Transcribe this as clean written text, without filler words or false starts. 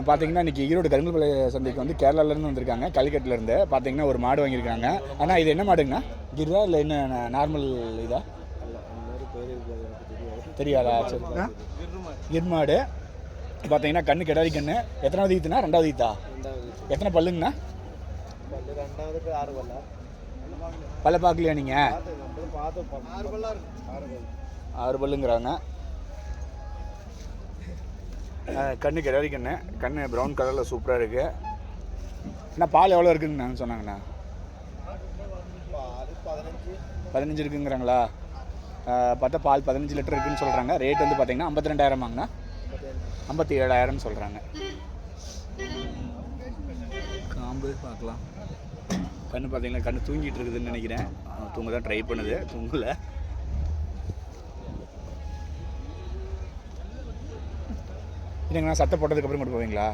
பார்த்தீங்கன்னா இன்றைக்கி ஈரோடு கருங்கல்பாளைய சந்தைக்கு வந்து கேரளாலேருந்து வந்திருக்காங்க, கல்கட்டிலேருந்து. பார்த்தீங்கன்னா ஒரு மாடு வாங்கியிருக்காங்க. ஆனால் இது என்ன மாடுங்கண்ணா? கிர்ரா இல்லை என்ன நார்மல் இதா? தெரியாதா? சரிண்ணா, கிர் மாடு. பார்த்தீங்கன்னா கண்ணு கிடாரி கண்ணு. எத்தனாவது ஈத்துனா? 2வது ஈத்தா? எத்தனை பல்லுங்கண்ணா? பல்ல பார்க்கலையா நீங்கள்? 6 பல்லுங்கிறாங்க. கண்ணு கிடாரி கண்ணு. கண்ணு ப்ரௌன் கலரில் சூப்பராக இருக்குது. அண்ணா பால் எவ்வளோ இருக்குங்கண்ணா சொன்னாங்கண்ணா? 15 இருக்குங்கிறாங்களா? பார்த்தா பால் 15 லிட்டர் இருக்குதுன்னு சொல்கிறாங்க. ரேட் வந்து பார்த்தீங்கன்னா 52,000 57,000 சொல்கிறாங்க. காம்பு பார்க்கலாம். கண்ணு பார்த்தீங்கன்னா கண்ணு தூங்கிட்டு இருக்குதுன்னு நினைக்கிறேன். தூங்க தான் ட்ரை பண்ணுது, தூங்கலை. இல்லைங்கண்ணா, சட்டை போட்டதுக்கப்புறம் கொண்டு போவீங்களா?